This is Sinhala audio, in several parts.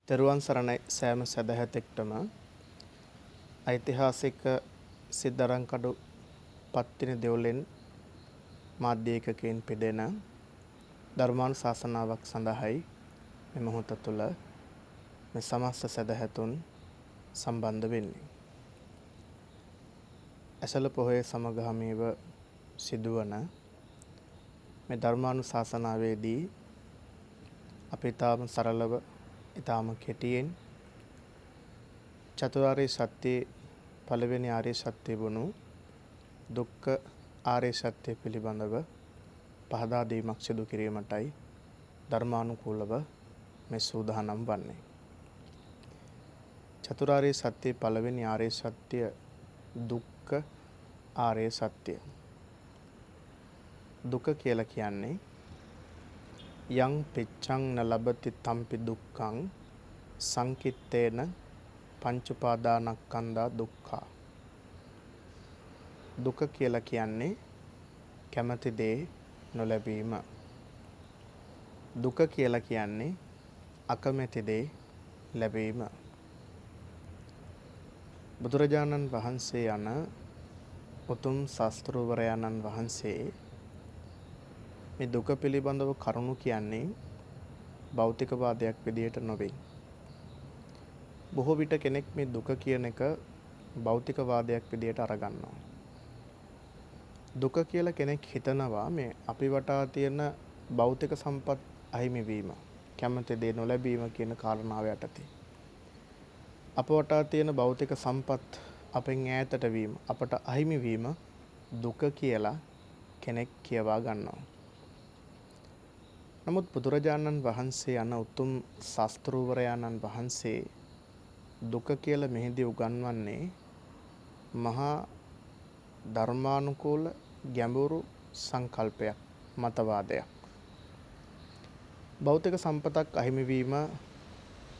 තෙරුවන් සරණයි සෑම සදහැතෙක්ටම ඓතිහාසික සිද්ධාරංකඩු පත්තිනි දෙවොලෙන් මාධ්‍ය ඒකකයෙන් පිදෙන ධර්මානුශාසනාවක් සඳහායි මේ මොහොත තුළ මේ සමස්ත සදහැතුන් සම්බන්ධ වෙන්නේ. ඇසළ පොහොය සමගාමීව සිදුවන මේ ධර්මානුශාසනාවේදී අපි ඊටාම සරලව ඊටාම කෙටියෙන් චතුරාර්ය සත්‍ය පළවෙනි ආර්ය සත්‍ය වුණු දුක්ඛ ආර්ය සත්‍ය පිළිබඳව පහදා දීමක් සිදු කිරීමටයි ධර්මානුකූලව මේ සූදානම් වන්නේ. චතුරාර්ය සත්‍ය පළවෙනි ආර්ය සත්‍ය දුක්ඛ ආර්ය සත්‍ය. දුක කියලා කියන්නේ යං පිච්ඡං න ලබති තම්පි දුක්ඛං සංකිට්ඨේන පංච උපාදානස්කන්ධා දුක්ඛා. දුක කියලා කියන්නේ කැමති දේ නොලැබීම. දුක කියලා කියන්නේ අකමැති දේ ලැබීම. බුදුරජාණන් වහන්සේ යන උතුම් ශාස්ත්‍රවරයන්න් වහන්සේ මේ දුක පිළිබඳව කරුණු කියන්නේ භෞතිකවාදයක් විදියට නොවේ. බොහෝ විට කෙනෙක් මේ දුක කියන එක භෞතිකවාදයක් විදියට අරගන්නවා. දුක කියලා කෙනෙක් හිතනවා මේ අපි වටා තියෙන භෞතික සම්පත් අහිමි වීම, කැමති දේ නොලැබීම කියන කාරණාව යටතේ. අප වටා තියෙන භෞතික සම්පත් අපෙන් ඈතට වීම, අපට අහිමි වීම දුක කියලා කෙනෙක් කියවා ගන්නවා. නමුත් බුදුරජාණන් වහන්සේ යන උතුම් ශාස්ත්‍රවරයන්න් වහන්සේ දුක කියලා මෙහිදී උගන්වන්නේ මහා ධර්මානුකූල ගැඹුරු සංකල්පයක්, මතවාදයක්. භෞතික සම්පතක් අහිමි වීම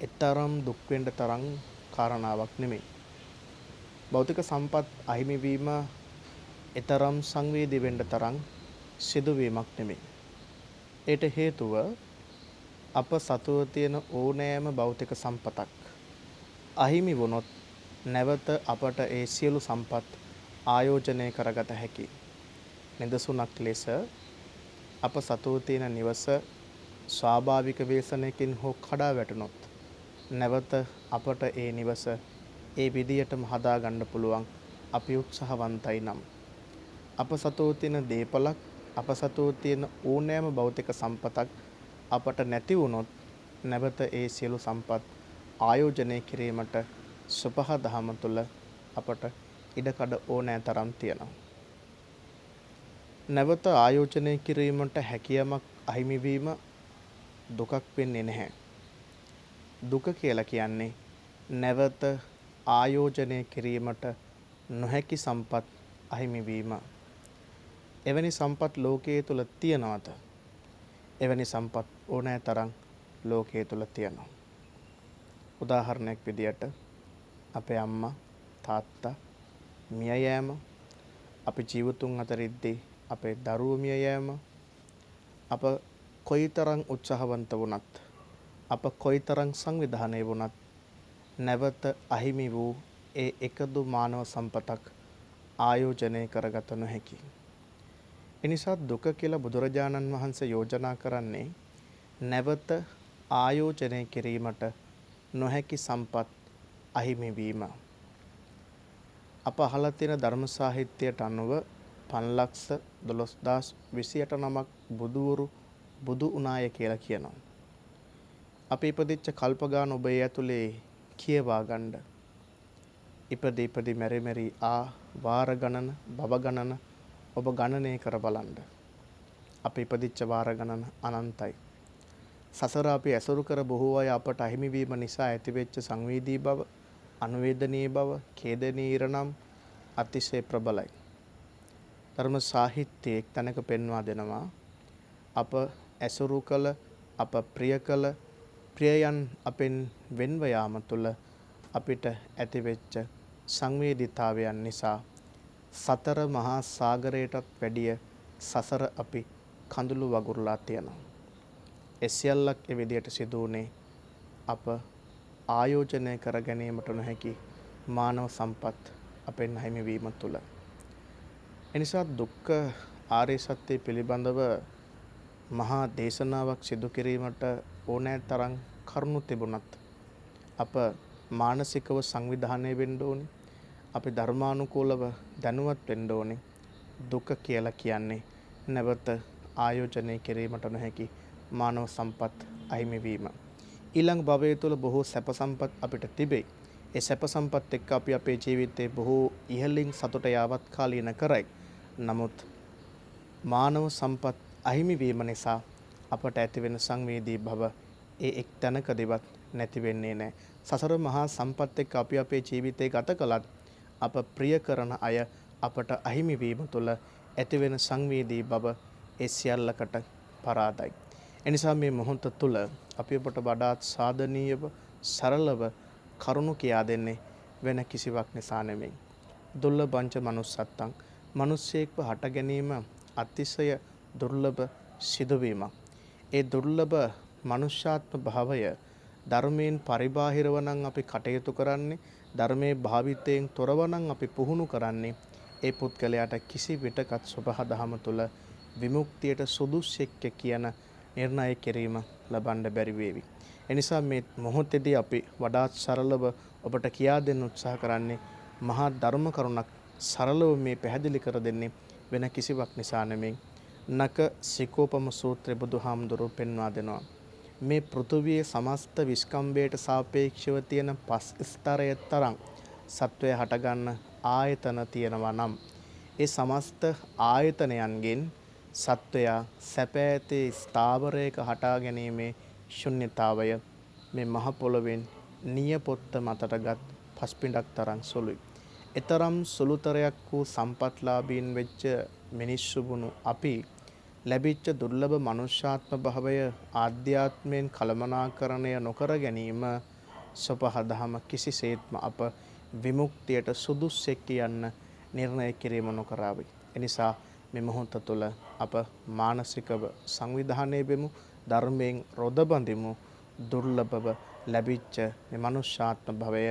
ඊතරම් දුක් වෙන්න තරම් කාරණාවක් නෙමෙයි. භෞතික සම්පත් අහිමි වීම ඊතරම් සංවේදී වෙන්න තරම් සිදුවීමක් නෙමෙයි. ඒට හේතුව අප සතුව තියෙන ඕනෑම භෞතික සම්පතක් අහිමි වුණොත් නැවත අපට ඒ සියලු සම්පත් ආයෝජනය කරගත හැකි. නිදසුනක් ලෙස අප සතුව තියෙන නිවස ස්වාභාවික වේසනයකින් හෝ කඩා වැටුණොත් නැවත අපට ඒ නිවස ඒ විදියටම හදා ගන්න පුළුවන් අපි උත්සාහවන්තයි නම්. අප සතුව තියෙන දීපලක්, අප සතුව තියෙන ඕනෑම භෞතික සම්පතක් අපට නැති වුණොත් නැවත ඒ සියලු සම්පත් ආයෝජනය කිරීමට සුපහ දහම තුළ අපට ඉඩකඩ ඕනෑ තරම් තියෙනවා. නැවත ආයෝජනය කිරීමට හැකියාවක් අහිමි වීම දුකක් වෙන්නේ නැහැ. දුක කියලා කියන්නේ නැවත ආයෝජනය කිරීමට නොහැකි සම්පත් අහිමි වීම. එවැනි සම්පත් ලෝකයේ තුල තියනවාද? එවැනි සම්පත් ඕනෑ තරම් ලෝකයේ තුල තියෙනවා. උදාහරණයක් විදියට අපේ අම්මා තාත්තා මිය යෑම, අපි ජීවතුන් අතරිද්දී අපේ දරුවෝ මිය යෑම, අප කොයිතරම් උත්සාහවන්ත වුණත්, අප කොයිතරම් සංවිධානය වුණත් නැවත අහිමි වූ ඒ එකදු මානව සම්පතක් ආයෝජනය කරගත නොහැකි. එනිසා දුක කියලා බුදුරජාණන් වහන්සේ යෝජනා කරන්නේ නැවත ආයෝජනය කිරීමට නොහැකි සම්පත් අහිමි වීම. අප අහලා තියෙන ධර්ම සාහිත්‍යයට අනුව 5,12,28 නමක් බුදුවරු බුදු උනාය කියලා කියනවා. අපි ඉපදිච්ච කල්පගාන ඔබ ඒ ඇතුලේ කියවා ගන්න. ඉපදි මෙරි වාර ගණන, භව ගණන ඔබ ගණනය කර බලන්න. අපි ඉපදිච්ච වාර ගණන අනන්තයි. සසර අපි ඇසුරු කර බොහෝ අය අපට අහිමි වීම නිසා ඇතිවෙච්ච සංවේදී බව, අනුවේදනීය බව, ඛේදනීය ඉරණම් අතිශය ප්‍රබලයි. ධර්ම සාහිත්‍යයේ තැනක පෙන්වා දෙනවා අප ඇසුරු කළ, අප ප්‍රිය කළ ප්‍රියයන් අපෙන් වෙන්ව යාම තුළ අපිට ඇතිවෙච්ච සංවේදීතාවයන් නිසා සතර මහා සාගරයටත් වැඩිය සසර අපි කඳුළු වගුරුලා තියෙනවා. ඒ සියල්ලක් ඒ විදියට සිදු වුණේ අප ආයෝජනය කර ගැනීමට නොහැකි මානව සම්පත් අපෙන් හිමිවීම තුළ. එනිසා දුක්ඛ ආර්ය සත්‍ය පිළිබඳව මහා දේශනාවක් සිදු කිරීමට ඕනෑ තරම් කරුණු තිබුණත් අප මානසිකව සංවිධානය වෙන්න ඕනේ. අපි ධර්මානුකූලව දැනුවත් වෙන්න ඕනේ. දුක කියලා කියන්නේ නැවත ආයෝජනය කිරීමට නොහැකි මානව සම්පත් අහිමිවීම. ඊළඟ භවය තුළ බොහෝ සැප සම්පත් අපිට තිබේ. ඒ සැප සම්පත් එක්ක අපි අපේ ජීවිතේ බොහෝ ඉහළින් සතුට යාවත් කාලීන කරයි. නමුත් මානව සම්පත් අහිමිවීම නිසා අපට ඇතිවෙන සංවේදී භව ඒ එක් තැනකදීවත් නැති වෙන්නේ නැහැ. සසර මහා සම්පත් එක්ක අපි අපේ ජීවිතේ ගත කළත් අප ප්‍රිය කරන අය අපට අහිමි වීම තුළ ඇතිවෙන සංවේදී බව ඒ සියල්ලකට පරාදයි. එනිසා මේ මොහොත තුළ අපි අපට වඩාත් සාධනීයව සරලව කරුණු කියා දෙන්නේ වෙන කිසිවක් නිසා නෙමෙයි. දුර්ලභංච manussත්තං මිනිස්සෙක්ව හට ගැනීම අතිශය දුර්ලභ සිදුවීමක්. ඒ දුර්ලභ මනුෂ්‍යාත්ම භාවය ධර්මයෙන් පරිබාහිරව නම් අපි කටයුතු කරන්නේ, ධර්මයේ භාවිතයෙන් තොරව නම් අපි පුහුණු කරන්නේ, ඒ පුද්ගලයාට කිසි විටකත් සබහා දහම තුළ විමුක්තියට සුදුස්සෙක් කියන නිර්ණය කිරීම ලබන්න බැරි වේවි. එනිසා මේ මොහොතේදී අපි වඩාත් සරලව ඔබට කියා දෙන්න උත්සාහ කරන්නේ මහා ධර්ම කරුණක් සරලව මේ පැහැදිලි කර දෙන්නේ වෙන කිසිවක් නිසා නෙමෙයි. නක සිකෝපම සූත්‍රය බුදුහාමුදුරුවෝ පෙන්වා දෙනවා. මේ පෘථුවියේ සමස්ත විස්කම්බයට සාපේක්ෂව තියෙන පස් ස්තරය තරම් සත්වය හටගන්න ආයතන තියෙනවා නම් ඒ සමස්ත ආයතනයන්ගෙන් සත්වයා සැප ඇති ස්ථාවරයක හටා ගැනීමේ ශුන්්‍යතාවය මේ මහ පොළොවෙන් නියපොත්ත මතටගත් පස්පිඬක් තරම් සුළුයි. එතරම් සුළුතරයක් වූ සම්පත්ලාභීන් වෙච්ච මිනිස්සු වුණු අපි ලැබිච්ච දුර්ලභ මනුෂ්‍යාත්ම භාවය ආධ්‍යාත්මයෙන් කළමනාකරණය නොකර ගැනීම සපහදහම කිසිසේත්ම අප විමුක්තියට සුදුස්සෙක් කියන්න නිර්ණය කිරීම නොකරාවි. එනිසා මේ මොහොත තුළ අප මානසිකව සංවිධානය වෙමු, ධර්මයෙන් රොද බඳිමු. දුර්ලභව ලැබිච්ච මේ මනුෂ්‍යාත්ම භවය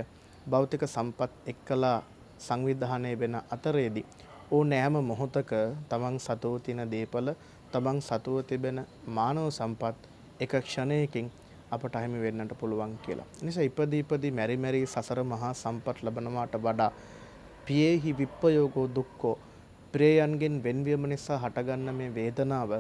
භෞතික සම්පත් එක්කලා සංවිධානය වෙන අතරේදී ඕනෑම මොහොතක තමන් සතුව තියෙන දීපල, තමන් සතුව තිබෙන මානව සම්පත් එක ක්ෂණයකින් අපට අහිමි වෙන්නට පුළුවන් කියලා. නිසා ඉපදී මෙරි මෙරි සසර මහා සම්පත් ලබනවාට වඩා පියේහි විප්පයෝගෝ දුක්ඛෝ ප්‍රේයන්ගෙන් වෙන්වීම නිසා හටගන්න මේ වේදනාව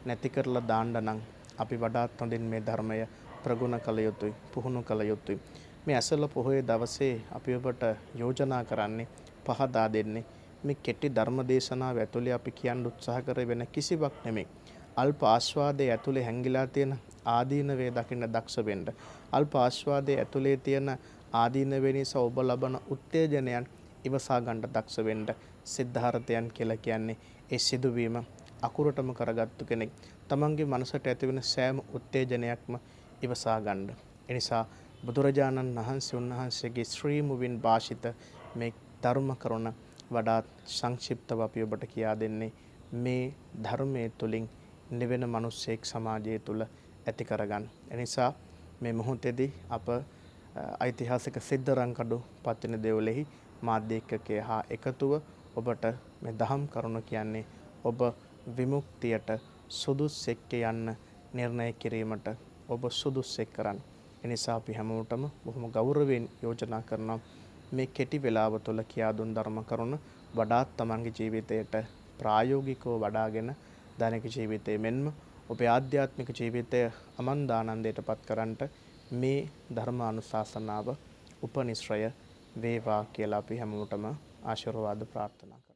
නැති කරලා දාන්න නම් අපි වඩාත් හොඳින් මේ ධර්මය ප්‍රගුණ කළ යුතුයි, පුහුණු කළ යුතුයි. මේ ඇසළ පොහොය දවසේ අපි ඔබට යෝජනා කරන්නේ, පහදා දෙන්නේ මේ කෙටි ධර්ම දේශනාව ඇතුලේ අපි කියන්න උත්සාහ කර වෙන කිසිවක් නෙමෙයි. අල්ප ආස්වාදයේ ඇතුලේ හැංගිලා තියෙන ආදීනවේ දකින්න දක්ෂ වෙන්න. අල්ප ආස්වාදයේ ඇතුලේ තියෙන ආදීනවේ නිසා ඔබ ලබන උත්තේජනයන් ඉවසා ගන්න දක්ෂ වෙන්න. සිද්ධාර්ථයන් කියලා කියන්නේ ඒ සිදුවීම අකුරටම කරගත්තු කෙනෙක්. තමන්ගේ මනසට ඇතිවෙන සෑම උත්තේජනයක්ම ඉවසා ගන්න. එනිසා බුදුරජාණන් වහන්සේ උන්වහන්සේගේ ශ්‍රී මුවින් භාෂිත මේ ධර්ම කරුණ වඩාත් සංක්ෂිප්තව අපි ඔබට කියා දෙන්නේ මේ ධර්මයේ තුලින් නිවෙන මිනිස්සෙක් සමාජය තුල ඇති කරගන්න. එනිසා මේ මොහොතේදී අප ඓතිහාසික සිද්ධාරංකඩු පත්තින දෙවලෙහි මාධ්‍යකකේ හා එකතුව ඔබට මේ දහම් කරුණ කියන්නේ ඔබ විමුක්තියට සුදුස්සෙක් යන්න නිර්ණය කිරීමට ඔබ සුදුස්සෙක් කරන්න. එනිසා අපි හැමෝටම බොහොම ගෞරවයෙන් යෝජනා කරනවා මේ කෙටි වේලාව තුළ කියා දුන් ධර්ම කරුණ වඩාත් තමන්ගේ ජීවිතයට ප්‍රායෝගිකව වඩාගෙන දෛනික ජීවිතයේ මෙන්ම ඔබේ ආධ්‍යාත්මික ජීවිතය අමන්දානන්දයට පත් කරන්නට මේ ධර්ම අනුශාසනාව උපනිශ්‍රය වේවා කියලා අපි හැමෝටම ආශිර්වාද ප්‍රාර්ථනා